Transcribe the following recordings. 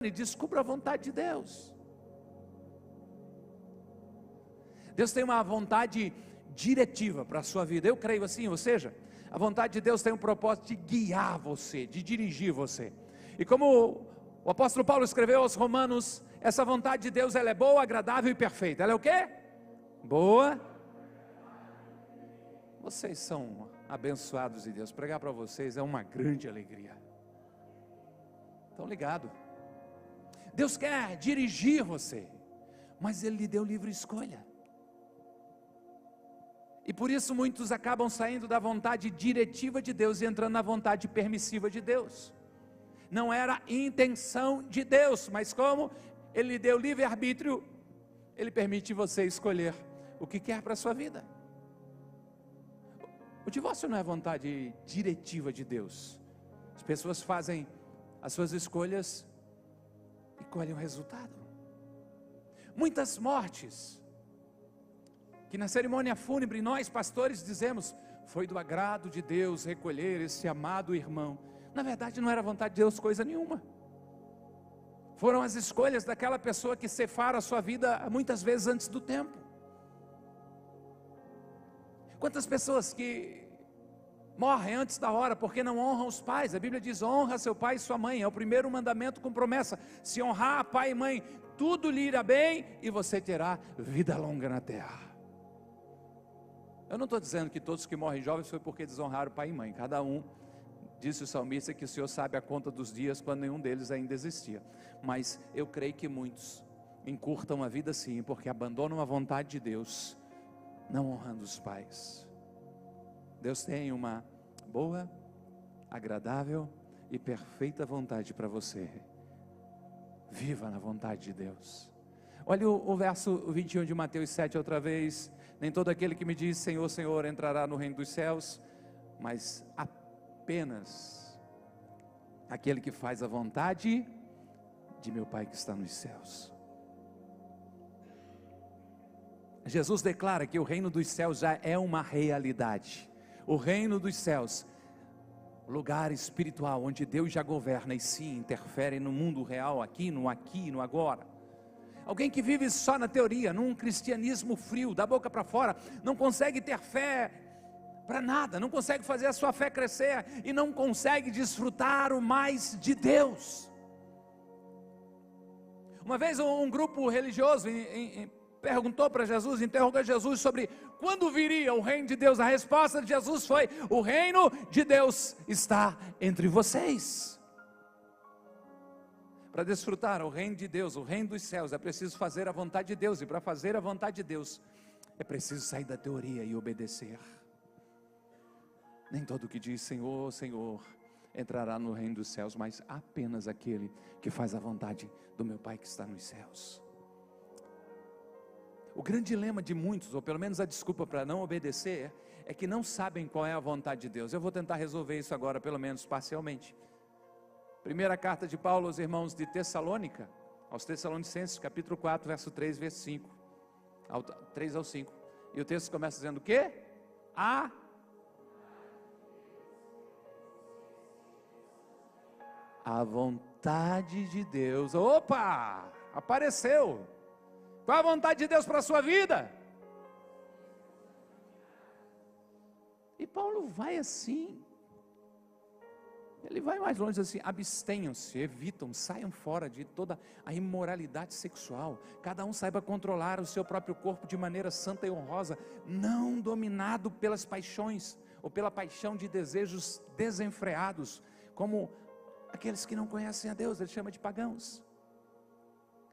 e descubra a vontade de Deus. Deus tem uma vontade diretiva para a sua vida, eu creio assim, ou seja, a vontade de Deus tem um propósito de guiar você, de dirigir você. E como o apóstolo Paulo escreveu aos Romanos, essa vontade de Deus, ela é boa, agradável e perfeita. Ela é o quê? Boa. Vocês são abençoados de Deus. Pregar para vocês é uma grande alegria. Estão ligados? Deus quer dirigir você, mas Ele lhe deu livre escolha. E por isso muitos acabam saindo da vontade diretiva de Deus e entrando na vontade permissiva de Deus. Não era intenção de Deus, mas como Ele lhe deu livre-arbítrio, Ele permite você escolher o que quer para a sua vida. O divórcio não é vontade diretiva de Deus. As pessoas fazem as suas escolhas e colhem o resultado. Muitas mortes, que na cerimônia fúnebre nós pastores dizemos, foi do agrado de Deus recolher esse amado irmão. Na verdade não era vontade de Deus coisa nenhuma. Foram as escolhas daquela pessoa que ceifara a sua vida muitas vezes antes do tempo. Quantas pessoas que morrem antes da hora porque não honram os pais? A Bíblia diz, honra seu pai e sua mãe, é o primeiro mandamento com promessa. Se honrar pai e mãe, tudo lhe irá bem e você terá vida longa na terra. Eu não estou dizendo que todos que morrem jovens foi porque desonraram pai e mãe. Cada um, disse o salmista, que o Senhor sabe a conta dos dias quando nenhum deles ainda existia. Mas eu creio que muitos encurtam a vida sim, porque abandonam a vontade de Deus, não honrando os pais. Deus tem uma boa, agradável e perfeita vontade para você. Viva na vontade de Deus. Olha o verso 21 de Mateus 7 outra vez. Nem todo aquele que me diz Senhor, Senhor entrará no reino dos céus, mas apenas aquele que faz a vontade de meu Pai que está nos céus. Jesus declara que o reino dos céus já é uma realidade. O reino dos céus, lugar espiritual onde Deus já governa e sim interfere no mundo real, aqui, no agora. Alguém que vive só na teoria, num cristianismo frio, da boca para fora, não consegue ter fé para nada, não consegue fazer a sua fé crescer e não consegue desfrutar o mais de Deus. Uma vez um grupo religioso perguntou para Jesus, interrogou Jesus sobre quando viria o reino de Deus. A resposta de Jesus foi: o reino de Deus está entre vocês. Para desfrutar o reino de Deus, o reino dos céus, é preciso fazer a vontade de Deus. E para fazer a vontade de Deus, é preciso sair da teoria e obedecer. Nem todo que diz Senhor, Senhor entrará no reino dos céus, mas apenas aquele que faz a vontade do meu Pai que está nos céus. O grande dilema de muitos, ou pelo menos a desculpa para não obedecer, é que não sabem qual é a vontade de Deus. Eu vou tentar resolver isso agora, pelo menos parcialmente. Primeira carta de Paulo aos irmãos de Tessalônica, aos Tessalonicenses, capítulo 4, verso 3, verso 5, 3 ao 5. E o texto começa dizendo o quê? A vontade de Deus. Opa! Apareceu! Qual a vontade de Deus para a sua vida? E Paulo vai assim. Ele vai mais longe assim: abstenham-se, evitam, saiam fora de toda a imoralidade sexual. Cada um saiba controlar o seu próprio corpo de maneira santa e honrosa, não dominado pelas paixões, ou pela paixão de desejos desenfreados, como aqueles que não conhecem a Deus. Ele chama de pagãos.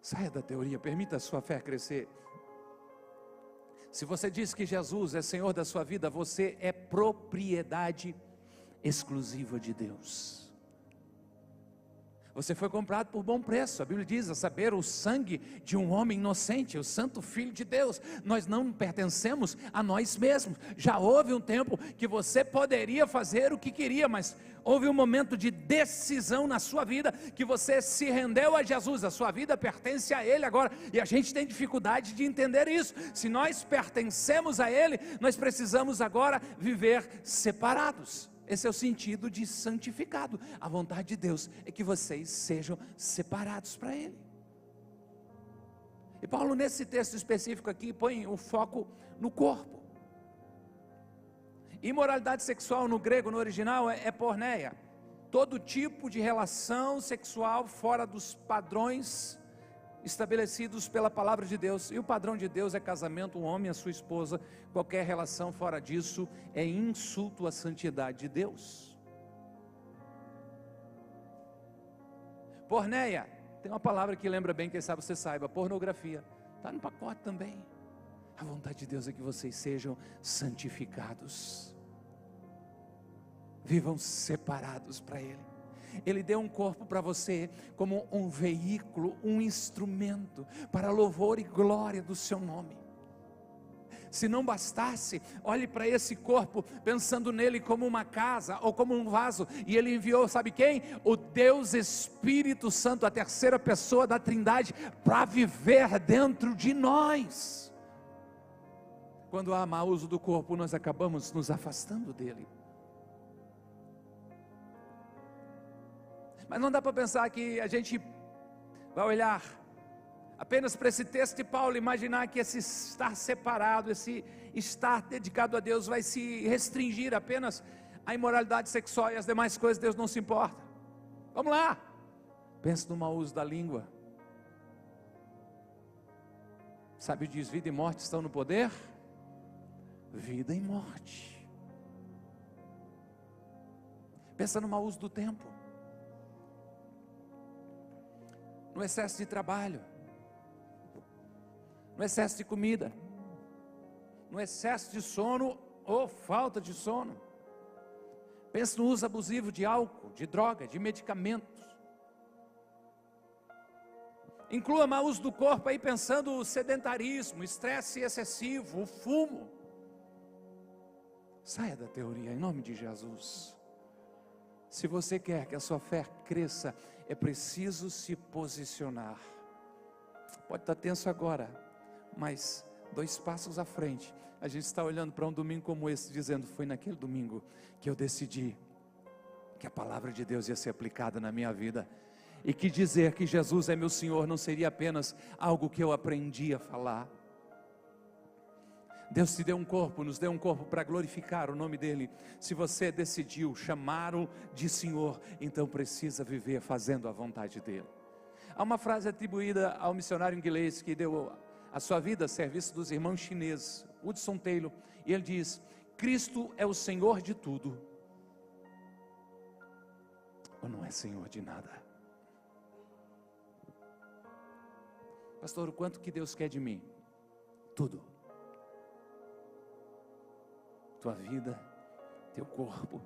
Saia da teoria, permita a sua fé crescer. Se você diz que Jesus é Senhor da sua vida, você é propriedade exclusiva de Deus. Você foi comprado por bom preço. A Bíblia diz, a saber, o sangue de um homem inocente, o santo Filho de Deus. Nós não pertencemos a nós mesmos. Já houve um tempo que você poderia fazer o que queria, mas houve um momento de decisão na sua vida, que você se rendeu a Jesus. A sua vida pertence a Ele agora, e a gente tem dificuldade de entender isso. Se nós pertencemos a Ele, nós precisamos agora viver separados. Esse é o sentido de santificado. A vontade de Deus é que vocês sejam separados para Ele. E Paulo, nesse texto específico aqui, põe o foco no corpo. Imoralidade sexual no grego, no original, é porneia. Todo tipo de relação sexual fora dos padrões estabelecidos pela palavra de Deus. E o padrão de Deus é casamento, um homem e a sua esposa. Qualquer relação fora disso é insulto à santidade de Deus. Porneia, tem uma palavra que lembra bem, quem sabe você saiba, pornografia. Está no pacote também. A vontade de Deus é que vocês sejam santificados. Vivam separados para Ele. Ele deu um corpo para você como um veículo, um instrumento para louvor e glória do seu nome. Se não bastasse, olhe para esse corpo pensando nele como uma casa ou como um vaso, e Ele enviou, sabe quem? O Deus Espírito Santo, a terceira pessoa da Trindade, para viver dentro de nós. Quando há mau uso do corpo, nós acabamos nos afastando dele. Mas não dá para pensar que a gente vai olhar apenas para esse texto de Paulo, imaginar que esse estar separado, esse estar dedicado a Deus vai se restringir apenas à imoralidade sexual e as demais coisas. Deus não se importa. Vamos lá, pense no mau uso da língua. Sabe, diz: vida e morte estão no poder, vida e morte. Pensa no mau uso do tempo, no excesso de trabalho, no excesso de comida, no excesso de sono ou falta de sono. Pense no uso abusivo de álcool, de droga, de medicamentos. Inclua mau uso do corpo aí, pensando o sedentarismo, estresse excessivo, o fumo. Saia da teoria em nome de Jesus. Se você quer que a sua fé cresça, é preciso se posicionar. Pode estar tenso agora, mas 2 passos à frente, a gente está olhando para um domingo como esse, dizendo: foi naquele domingo que eu decidi que a palavra de Deus ia ser aplicada na minha vida, e que dizer que Jesus é meu Senhor não seria apenas algo que eu aprendi a falar. Deus te deu um corpo, nos deu um corpo para glorificar o nome dEle. Se você decidiu chamá-lo de Senhor, então precisa viver fazendo a vontade dEle. Há uma frase atribuída ao missionário inglês que deu a sua vida a serviço dos irmãos chineses, Hudson Taylor, e ele diz: Cristo é o Senhor de tudo, ou não é Senhor de nada? Pastor, o quanto que Deus quer de mim? Tudo. Tua vida, teu corpo,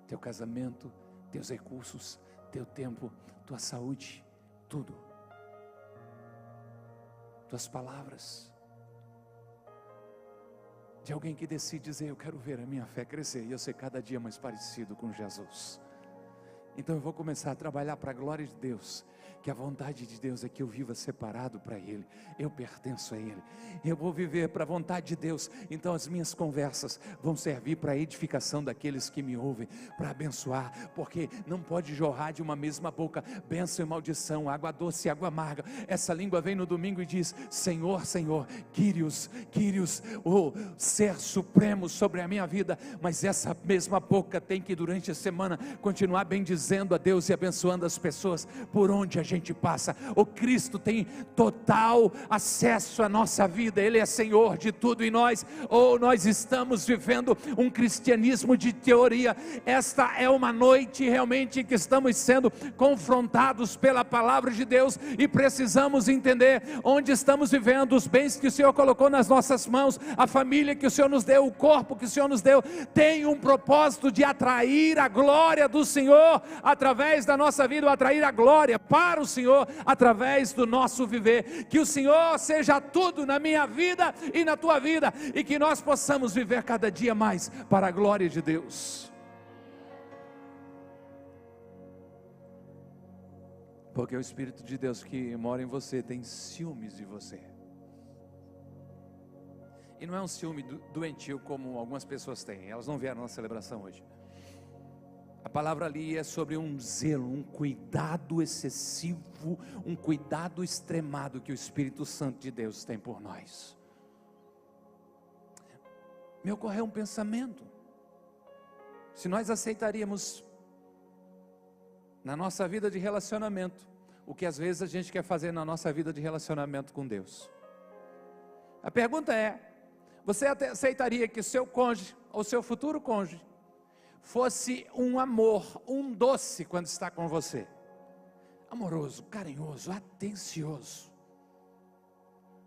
teu casamento, teus recursos, teu tempo, tua saúde, tudo. Tuas palavras. De alguém que decide dizer: eu quero ver a minha fé crescer e eu ser cada dia mais parecido com Jesus. Então eu vou começar a trabalhar para a glória de Deus, que a vontade de Deus é que eu viva separado para Ele, eu pertenço a Ele, eu vou viver para a vontade de Deus. Então as minhas conversas vão servir para a edificação daqueles que me ouvem, para abençoar, porque não pode jorrar de uma mesma boca bênção e maldição, água doce e água amarga. Essa língua vem no domingo e diz: Senhor, Senhor, Kyrios, Kyrios, o ser supremo sobre a minha vida. Mas essa mesma boca tem que durante a semana continuar bendizendo a Deus e abençoando as pessoas por onde a gente passa. O Cristo tem total acesso à nossa vida, Ele é Senhor de tudo em nós. Ou nós estamos vivendo um cristianismo de teoria? Esta é uma noite realmente que estamos sendo confrontados pela palavra de Deus e precisamos entender onde estamos vivendo. Os bens que o Senhor colocou nas nossas mãos, a família que o Senhor nos deu, o corpo que o Senhor nos deu, tem um propósito de atrair a glória do Senhor através da nossa vida, atrair a glória para o Senhor através do nosso viver. Que o Senhor seja tudo na minha vida e na tua vida, e que nós possamos viver cada dia mais para a glória de Deus. Porque o Espírito de Deus que mora em você tem ciúmes de você. E não é um ciúme doentio como algumas pessoas têm. Elas não vieram na celebração hoje. A palavra ali é sobre um zelo, um cuidado excessivo, um cuidado extremado que o Espírito Santo de Deus tem por nós. Me ocorreu um pensamento: se nós aceitaríamos na nossa vida de relacionamento o que às vezes a gente quer fazer na nossa vida de relacionamento com Deus. A pergunta é: você aceitaria que seu cônjuge ou seu futuro cônjuge fosse um amor, um doce quando está com você? Amoroso, carinhoso, atencioso.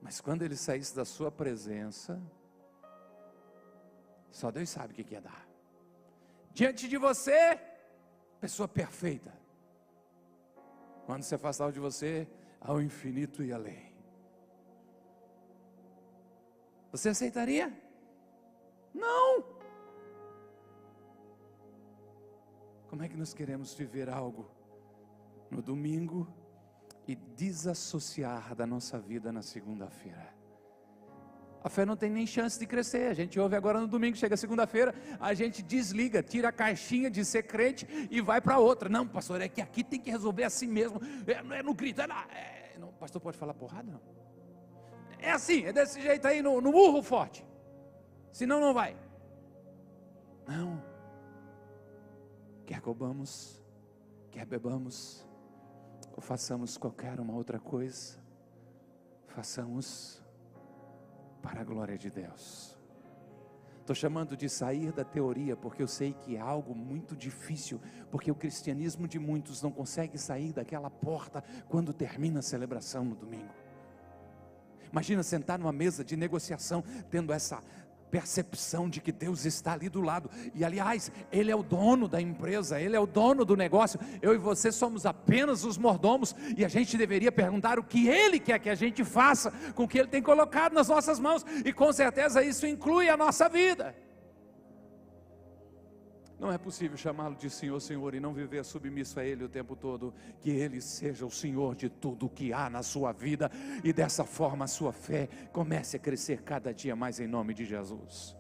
Mas quando ele saísse da sua presença, só Deus sabe o que ia dar. Diante de você, pessoa perfeita. Quando se afastava de você, ao infinito e além. Você aceitaria? Não! Como é que nós queremos viver algo no domingo e desassociar da nossa vida na segunda-feira? A fé não tem nem chance de crescer. A gente ouve agora no domingo, chega segunda-feira, a gente desliga, tira a caixinha de ser crente e vai para outra. Não, pastor, é que aqui tem que resolver assim mesmo. Não grita, não, pastor pode falar porrada? Não. É assim, é desse jeito aí, no murro forte. Senão não vai. Não. Quer comamos, quer bebamos, ou façamos qualquer uma outra coisa, façamos para a glória de Deus. Estou chamando de sair da teoria, porque eu sei que é algo muito difícil, porque o cristianismo de muitos não consegue sair daquela porta quando termina a celebração no domingo. Imagina sentar numa mesa de negociação, tendo essa percepção de que Deus está ali do lado, e aliás, Ele é o dono da empresa, Ele é o dono do negócio, eu e você somos apenas os mordomos, e a gente deveria perguntar o que Ele quer que a gente faça, com o que Ele tem colocado nas nossas mãos, e com certeza isso inclui a nossa vida. Não é possível chamá-lo de Senhor, Senhor, e não viver submisso a Ele o tempo todo. Que Ele seja o Senhor de tudo o que há na sua vida, e dessa forma a sua fé comece a crescer cada dia mais em nome de Jesus.